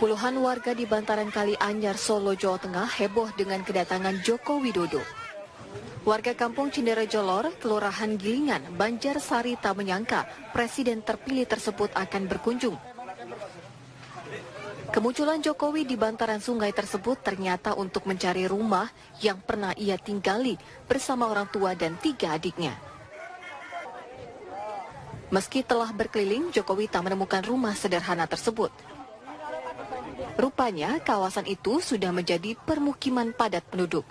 Puluhan warga di bantaran Kali Anyar, Solo, Jawa Tengah heboh dengan kedatangan Joko Widodo. Warga kampung Cinderejolor, Kelurahan Gilingan, Banjarsari tak menyangka presiden terpilih tersebut akan berkunjung. Kemunculan Jokowi di bantaran sungai tersebut ternyata untuk mencari rumah yang pernah ia tinggali bersama orang tua dan 3 adiknya. Meski telah berkeliling, Jokowi tak menemukan rumah sederhana tersebut. Rupanya kawasan itu sudah menjadi permukiman padat penduduk.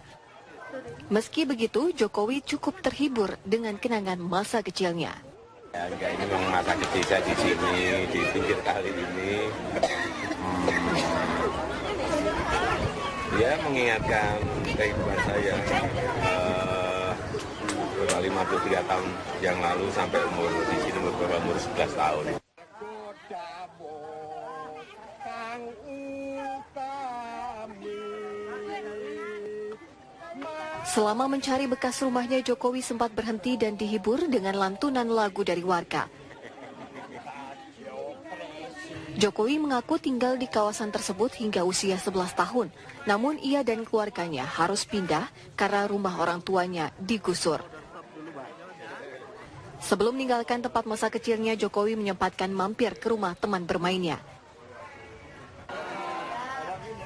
Meski begitu, Jokowi cukup terhibur dengan kenangan masa kecilnya. Ya, ini memang masa kecil saya di sini, di pinggir kali ini. Ya, mengingatkan kehidupan saya 53 tahun yang lalu sampai umur di sini umur 11 tahun. Selama mencari bekas rumahnya, Jokowi sempat berhenti dan dihibur dengan lantunan lagu dari warga. Jokowi mengaku tinggal di kawasan tersebut hingga usia 11 tahun. Namun ia dan keluarganya harus pindah karena rumah orang tuanya digusur. Sebelum meninggalkan tempat masa kecilnya, Jokowi menyempatkan mampir ke rumah teman bermainnya.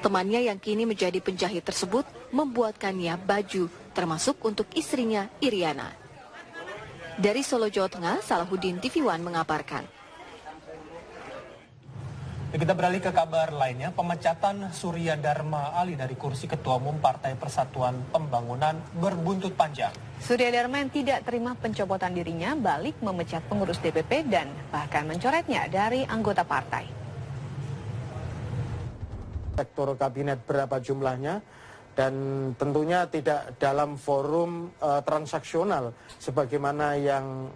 Temannya yang kini menjadi penjahit tersebut membuatkannya baju, termasuk untuk istrinya Iriana. Dari Solo, Jawa Tengah, Salahuddin TV One mengabarkan. Kita beralih ke kabar lainnya, pemecatan Surya Dharma Ali dari kursi Ketua Umum Partai Persatuan Pembangunan berbuntut panjang. Surya Dharma yang tidak terima pencopotan dirinya balik memecat pengurus DPP dan bahkan mencoretnya dari anggota partai. Sektor kabinet berapa jumlahnya, dan tentunya tidak dalam forum transaksional sebagaimana yang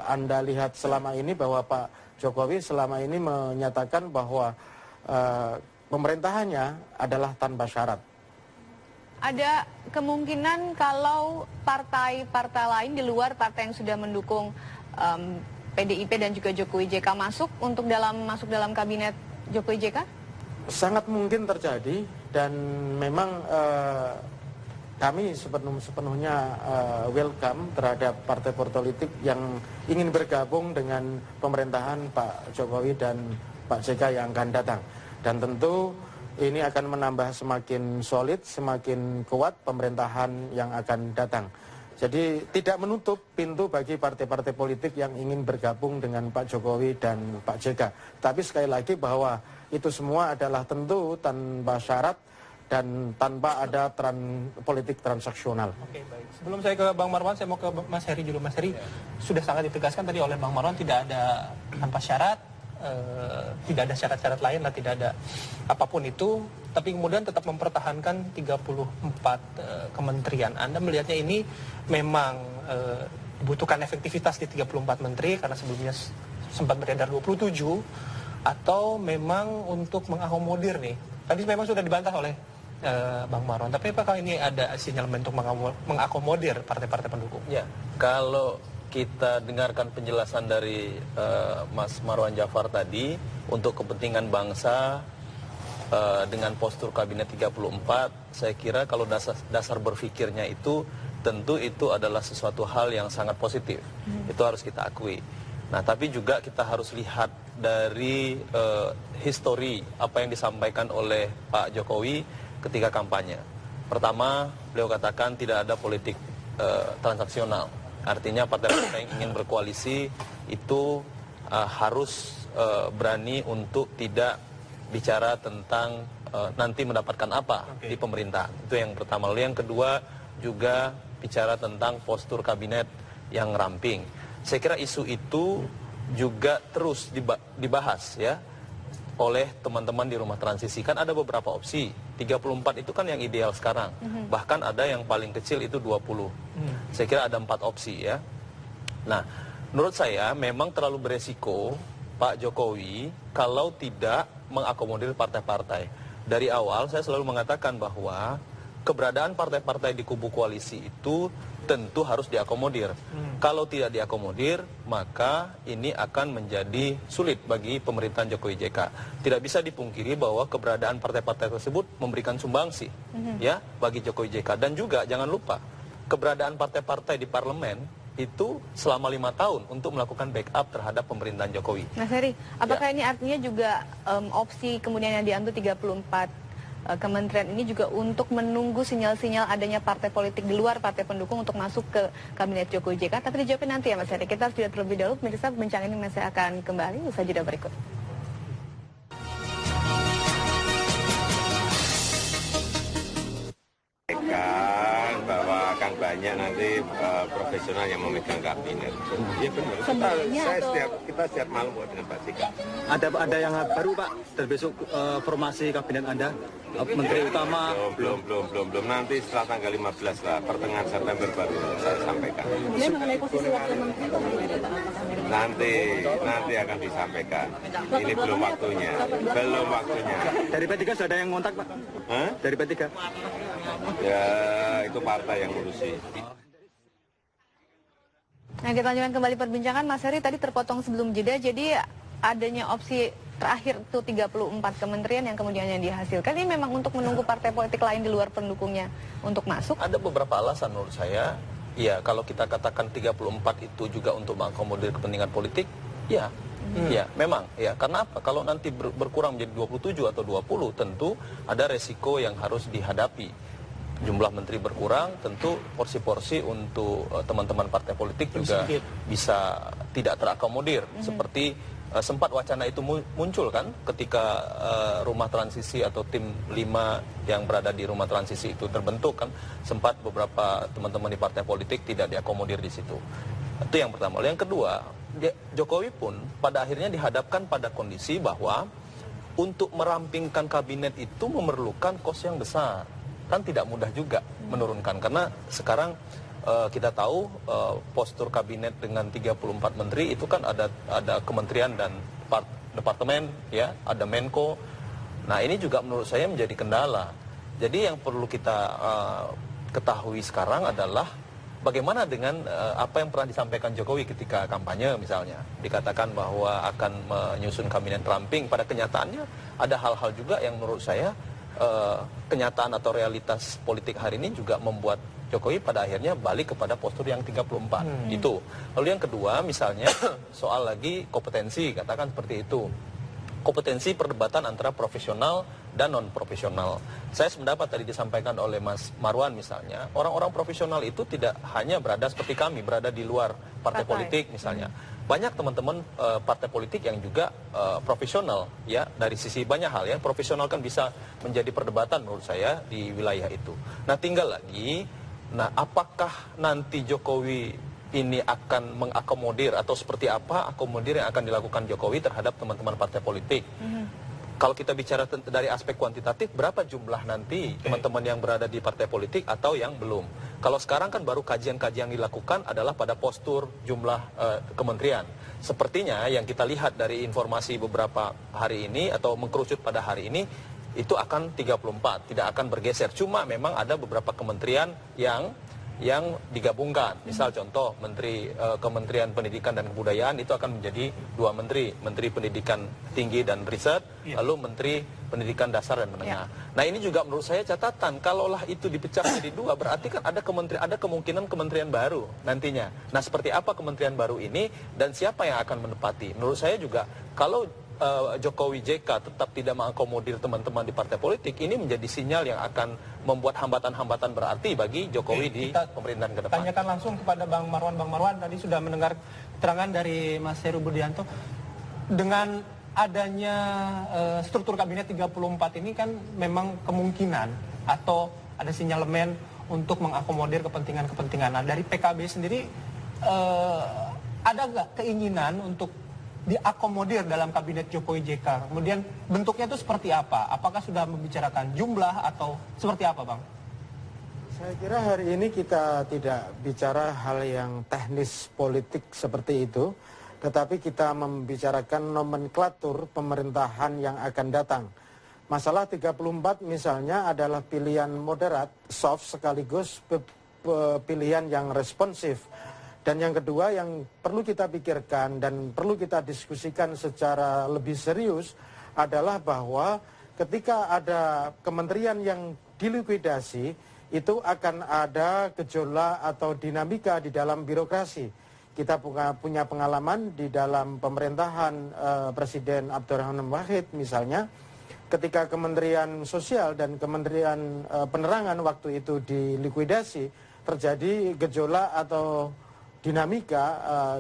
Anda lihat selama ini, bahwa Pak Jokowi selama ini menyatakan bahwa pemerintahannya adalah tanpa syarat. Ada kemungkinan kalau partai-partai lain di luar partai yang sudah mendukung PDIP dan juga Jokowi JK masuk dalam kabinet Jokowi JK? Sangat mungkin terjadi, dan memang kami sepenuhnya welcome terhadap partai politik yang ingin bergabung dengan pemerintahan Pak Jokowi dan Pak JK yang akan datang. Dan tentu ini akan menambah semakin solid, semakin kuat pemerintahan yang akan datang. Jadi tidak menutup pintu bagi partai-partai politik yang ingin bergabung dengan Pak Jokowi dan Pak JK. Tapi sekali lagi bahwa itu semua adalah tentu tanpa syarat dan tanpa ada politik transaksional. Oke, baik. Sebelum saya ke Bang Marwan, saya mau ke Mas Heri dulu. Mas Heri, sudah sangat ditegaskan tadi oleh Bang Marwan, tidak ada tanpa syarat, tidak ada syarat-syarat lain, lah, tidak ada apapun itu, tapi kemudian tetap mempertahankan 34 kementerian. Anda melihatnya ini memang dibutuhkan efektivitas di 34 menteri, karena sebelumnya sempat beredar 27, atau memang untuk mengakomodir nih? Tadi memang sudah dibantah oleh Bang Marwan, tapi apakah ini ada sinyal untuk mengakomodir partai-partai pendukung? Ya, kalau kita dengarkan penjelasan dari Mas Marwan Jafar tadi, untuk kepentingan bangsa dengan postur kabinet 34, saya kira kalau dasar berpikirnya itu, tentu itu adalah sesuatu hal yang sangat positif. Itu harus kita akui. Nah, tapi juga kita harus lihat dari histori apa yang disampaikan oleh Pak Jokowi ketika kampanye. Pertama, beliau katakan tidak ada politik transaksional. Artinya partai-partai yang ingin berkoalisi itu harus berani untuk tidak bicara tentang nanti mendapatkan apa di pemerintahan. Itu yang pertama. Lalu yang kedua juga bicara tentang postur kabinet yang ramping. Saya kira isu itu juga terus dibahas ya oleh teman-teman di rumah transisi. Kan ada beberapa opsi. 34 itu kan yang ideal sekarang. Bahkan ada yang paling kecil itu 20. Saya kira ada 4 opsi ya. Nah, menurut saya memang terlalu beresiko Pak Jokowi kalau tidak mengakomodir partai-partai. Dari awal saya selalu mengatakan bahwa keberadaan partai-partai di kubu koalisi itu tentu harus diakomodir. Kalau tidak diakomodir, maka ini akan menjadi sulit bagi pemerintahan Jokowi JK. Tidak bisa dipungkiri bahwa keberadaan partai-partai tersebut memberikan sumbangsi ya bagi Jokowi JK. Dan juga jangan lupa, keberadaan partai-partai di parlemen itu selama 5 tahun untuk melakukan backup terhadap pemerintahan Jokowi. Mas Heri, apakah ini artinya juga opsi kemudian yang diambil 34 kementerian ini juga untuk menunggu sinyal-sinyal adanya partai politik di luar partai pendukung untuk masuk ke kabinet Jokowi JK? Tapi dijawabin nanti ya Mas Heri. Kita harus lihat terlebih dahulu. Pemirsa, bincang ini masih akan kembali usai jeda berikut. Bahwa akan banyak nanti profesional yang memegang kabinet. Iya benar. Kita setiap malam dengan Pak JK. Ada yang baru Pak dari besok formasi kabinet Anda, Menteri Utama. Belum. Nanti setelah tanggal 15 lah, pertengahan September baru saya sampaikan. Dia mengenai posisi wakil menteri Nanti akan disampaikan. Ini belum waktunya. Dari P3 sudah ada yang ngontak Pak? Hah? Dari P3? Ya itu partai yang ngurusi. Nah, kita lanjutkan kembali perbincangan. Mas Heri tadi terpotong sebelum jeda, jadi adanya opsi terakhir itu 34 kementerian yang kemudian yang dihasilkan. Ini memang untuk menunggu partai politik lain di luar pendukungnya untuk masuk? Ada beberapa alasan menurut saya. Ya, kalau kita katakan 34 itu juga untuk mengakomodir kepentingan politik, ya. Ya, memang. Ya, karena apa? Kalau nanti berkurang menjadi 27 atau 20, tentu ada resiko yang harus dihadapi. Jumlah menteri berkurang, tentu porsi-porsi untuk teman-teman partai politik juga bisa tidak terakomodir. Seperti sempat wacana itu muncul kan ketika rumah transisi atau tim 5 yang berada di rumah transisi itu terbentuk kan, sempat beberapa teman-teman di partai politik tidak diakomodir di situ. Itu yang pertama. Yang kedua, Jokowi pun pada akhirnya dihadapkan pada kondisi bahwa untuk merampingkan kabinet itu memerlukan kos yang besar. Kan tidak mudah juga menurunkan, karena sekarang kita tahu postur kabinet dengan 34 menteri itu kan ada kementerian dan departemen, ya, ada Menko. Nah, ini juga menurut saya menjadi kendala. Jadi yang perlu kita ketahui sekarang adalah bagaimana dengan apa yang pernah disampaikan Jokowi ketika kampanye misalnya. Dikatakan bahwa akan menyusun kabinet ramping, pada kenyataannya ada hal-hal juga yang menurut saya kenyataan atau realitas politik hari ini juga membuat Jokowi pada akhirnya balik kepada postur yang 34 itu. Lalu yang kedua misalnya soal lagi kompetensi, katakan seperti itu. Kompetensi perdebatan antara profesional dan non-profesional. Saya sependapat tadi disampaikan oleh Mas Marwan misalnya, orang-orang profesional itu tidak hanya berada seperti kami, berada di luar partai politik misalnya. Banyak teman-teman partai politik yang juga profesional, ya, dari sisi banyak hal, ya. Profesional kan bisa menjadi perdebatan menurut saya di wilayah itu. Nah, tinggal lagi, apakah nanti Jokowi ini akan mengakomodir atau seperti apa akomodir yang akan dilakukan Jokowi terhadap teman-teman partai politik? Kalau kita bicara dari aspek kuantitatif, berapa jumlah nanti teman-teman yang berada di partai politik atau yang belum? Kalau sekarang kan baru kajian-kajian yang dilakukan adalah pada postur jumlah kementerian. Sepertinya yang kita lihat dari informasi beberapa hari ini atau mengkerucut pada hari ini, itu akan 34, tidak akan bergeser. Cuma memang ada beberapa kementerian yang digabungkan. Misal contoh Kementerian Pendidikan dan Kebudayaan itu akan menjadi 2 menteri, Menteri Pendidikan Tinggi dan Riset, lalu Menteri Pendidikan Dasar dan Menengah. Nah, ini juga menurut saya catatan, kalaulah itu dipecah menjadi 2, berarti kan ada kemungkinan kementerian baru nantinya. Nah, seperti apa kementerian baru ini dan siapa yang akan menempati? Menurut saya juga kalau Jokowi JK tetap tidak mengakomodir teman-teman di partai politik, ini menjadi sinyal yang akan membuat hambatan-hambatan berarti bagi Jokowi di pemerintahan ke depan. Tanyakan langsung kepada Bang Marwan. Bang Marwan tadi sudah mendengar keterangan dari Mas Heru Budianto. Dengan adanya struktur kabinet 34 ini kan memang kemungkinan atau ada sinyalemen untuk mengakomodir kepentingan-kepentingan. Nah, dari PKB sendiri ada nggak keinginan untuk diakomodir dalam kabinet Jokowi JK? Kemudian bentuknya itu seperti apa? Apakah sudah membicarakan jumlah atau seperti apa, Bang? Saya kira hari ini kita tidak bicara hal yang teknis politik seperti itu, tetapi kita membicarakan nomenklatur pemerintahan yang akan datang. Masalah 34 misalnya adalah pilihan moderat, soft sekaligus pilihan yang responsif. Dan yang kedua yang perlu kita pikirkan dan perlu kita diskusikan secara lebih serius adalah bahwa ketika ada kementerian yang dilikuidasi, itu akan ada gejolak atau dinamika di dalam birokrasi. Kita punya pengalaman di dalam pemerintahan Presiden Abdurrahman Wahid misalnya, ketika Kementerian Sosial dan Kementerian Penerangan waktu itu dilikuidasi, terjadi gejolak atau dinamika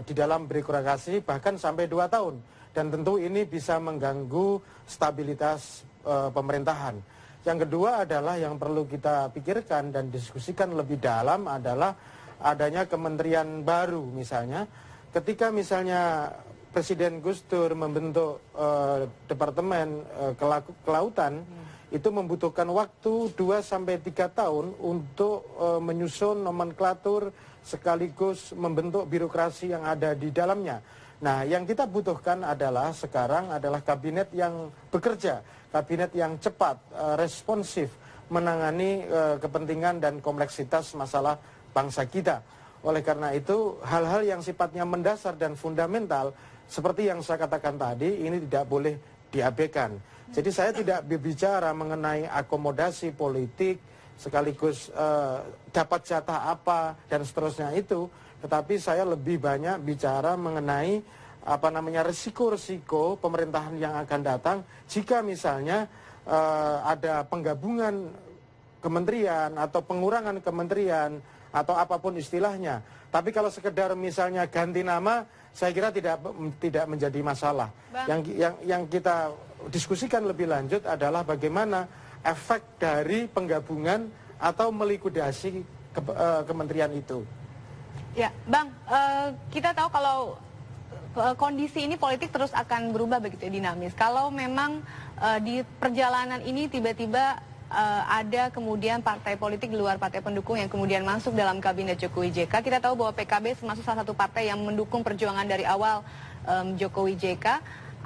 di dalam birokrasi bahkan sampai 2 tahun. Dan tentu ini bisa mengganggu stabilitas pemerintahan. Yang kedua adalah yang perlu kita pikirkan dan diskusikan lebih dalam adalah adanya kementerian baru misalnya. Ketika misalnya Presiden Gus Dur membentuk Departemen Kelautan, itu membutuhkan waktu 2-3 tahun untuk menyusun nomenklatur sekaligus membentuk birokrasi yang ada di dalamnya. Nah, yang kita butuhkan adalah sekarang adalah kabinet yang bekerja, kabinet yang cepat, responsif, menangani kepentingan dan kompleksitas masalah bangsa kita. Oleh karena itu, hal-hal yang sifatnya mendasar dan fundamental, seperti yang saya katakan tadi, ini tidak boleh diabaikan. Jadi saya tidak berbicara mengenai akomodasi politik, sekaligus dapat jatah apa dan seterusnya itu, tetapi saya lebih banyak bicara mengenai resiko-resiko pemerintahan yang akan datang jika misalnya ada penggabungan kementerian atau pengurangan kementerian atau apapun istilahnya. Tapi kalau sekedar misalnya ganti nama, saya kira tidak menjadi masalah. Yang kita diskusikan lebih lanjut adalah bagaimana efek dari penggabungan atau melikuidasi kementerian itu. Ya, Bang, kita tahu kalau kondisi ini politik terus akan berubah begitu dinamis. Kalau memang di perjalanan ini tiba-tiba ada kemudian partai politik di luar partai pendukung yang kemudian masuk dalam kabinet Jokowi JK. Kita tahu bahwa PKB termasuk salah satu partai yang mendukung perjuangan dari awal Jokowi JK.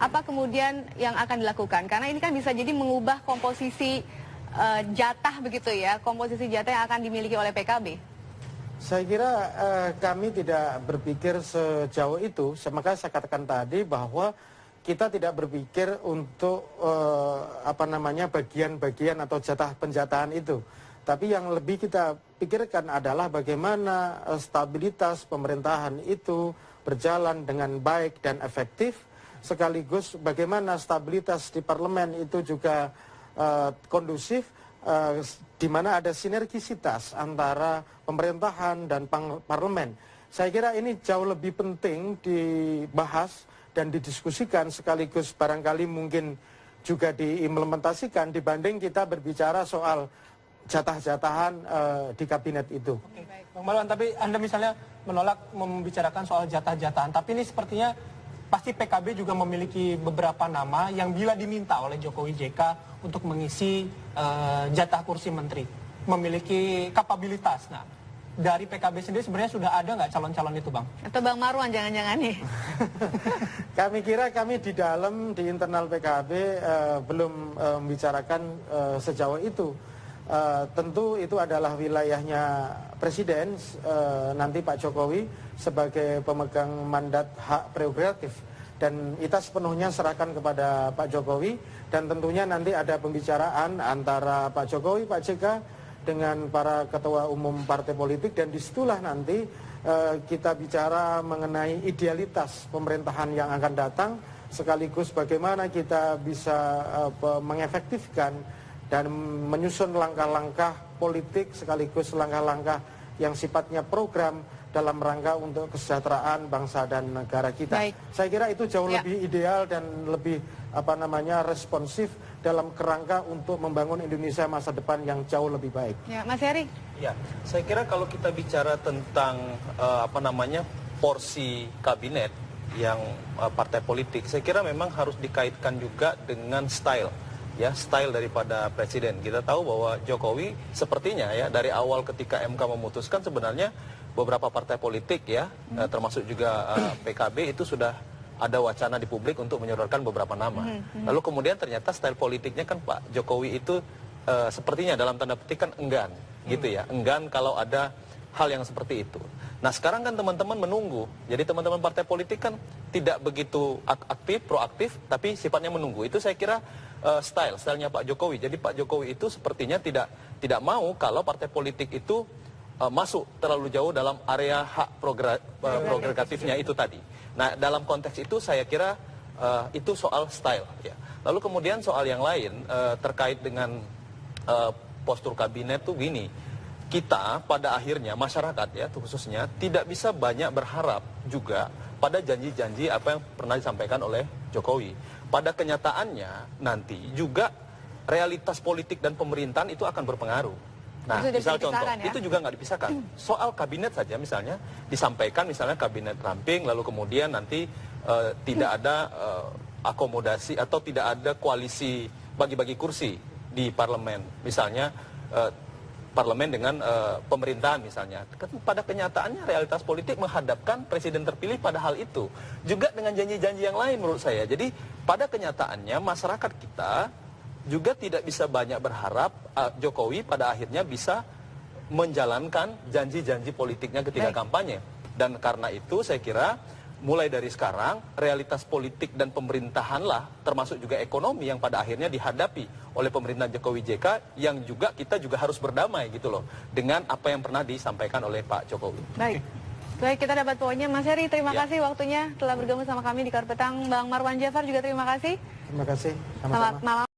Apa kemudian yang akan dilakukan? Karena ini kan bisa jadi mengubah komposisi jatah begitu ya, komposisi jatah yang akan dimiliki oleh PKB. Saya kira kami tidak berpikir sejauh itu. Maka saya katakan tadi bahwa kita tidak berpikir untuk bagian-bagian atau jatah-penjatahan itu. Tapi yang lebih kita pikirkan adalah bagaimana stabilitas pemerintahan itu berjalan dengan baik dan efektif, sekaligus bagaimana stabilitas di parlemen itu juga kondusif, di mana ada sinergisitas antara pemerintahan dan parlemen. Saya kira ini jauh lebih penting dibahas dan didiskusikan, sekaligus barangkali mungkin juga diimplementasikan dibanding kita berbicara soal jatah-jatahan di kabinet itu. Oke, Bang Marwan, tapi Anda misalnya menolak membicarakan soal jatah-jatahan, tapi ini sepertinya pasti PKB juga memiliki beberapa nama yang bila diminta oleh Jokowi JK untuk mengisi jatah kursi menteri, memiliki kapabilitas. Nah, dari PKB sendiri sebenarnya sudah ada nggak calon-calon itu, Bang? Atau Bang Marwan jangan-jangan nih? Kami kira kami di internal PKB belum membicarakan sejauh itu. Tentu itu adalah wilayahnya Presiden, nanti Pak Jokowi sebagai pemegang mandat hak prerogatif. Dan kita sepenuhnya serahkan kepada Pak Jokowi, dan tentunya nanti ada pembicaraan antara Pak Jokowi, Pak JK, dengan para ketua umum partai politik, dan disitulah nanti kita bicara mengenai idealitas pemerintahan yang akan datang, sekaligus bagaimana kita bisa mengefektifkan dan menyusun langkah-langkah politik sekaligus langkah-langkah yang sifatnya program dalam rangka untuk kesejahteraan bangsa dan negara kita. Baik. Saya kira itu jauh lebih ideal dan lebih responsif dalam kerangka untuk membangun Indonesia masa depan yang jauh lebih baik. Ya, Mas Heri. Ya, saya kira kalau kita bicara tentang porsi kabinet yang partai politik, saya kira memang harus dikaitkan juga dengan style daripada presiden. Kita tahu bahwa Jokowi sepertinya dari awal ketika MK memutuskan sebenarnya beberapa partai politik termasuk juga PKB itu sudah ada wacana di publik untuk menyodorkan beberapa nama. Lalu kemudian ternyata style politiknya kan Pak Jokowi itu sepertinya dalam tanda petik kan enggan, gitu ya, enggan kalau ada hal yang seperti itu. Nah sekarang kan teman-teman menunggu, jadi teman-teman partai politik kan tidak begitu aktif, proaktif, tapi sifatnya menunggu. Itu saya kira stylenya Pak Jokowi. Jadi Pak Jokowi itu sepertinya tidak mau kalau partai politik itu masuk terlalu jauh dalam area hak prerogatifnya itu tadi. Nah dalam konteks itu saya kira itu soal style. Ya. Lalu kemudian soal yang lain terkait dengan postur kabinet tuh gini, kita pada akhirnya masyarakat ya khususnya tidak bisa banyak berharap juga pada janji-janji apa yang pernah disampaikan oleh Jokowi. Pada kenyataannya nanti juga realitas politik dan pemerintahan itu akan berpengaruh. Nah, misal contoh, ya? Itu juga nggak dipisahkan. Soal kabinet saja misalnya disampaikan misalnya kabinet ramping, lalu kemudian nanti tidak ada akomodasi atau tidak ada koalisi bagi-bagi kursi di parlemen, misalnya parlemen dengan pemerintahan misalnya. Pada kenyataannya realitas politik menghadapkan presiden terpilih pada hal itu. Juga dengan janji-janji yang lain menurut saya. Jadi pada kenyataannya masyarakat kita juga tidak bisa banyak berharap Jokowi pada akhirnya bisa menjalankan janji-janji politiknya ketika kampanye. Dan karena itu saya kira mulai dari sekarang realitas politik dan pemerintahanlah termasuk juga ekonomi yang pada akhirnya dihadapi oleh pemerintahan Jokowi JK yang juga kita juga harus berdamai gitu loh dengan apa yang pernah disampaikan oleh Pak Jokowi. Baik, kita dapat poinnya. Mas Heri, terima kasih waktunya telah bergabung sama kami di Kahar Petang. Bang Marwan Jafar juga terima kasih. Terima kasih. Selamat malam.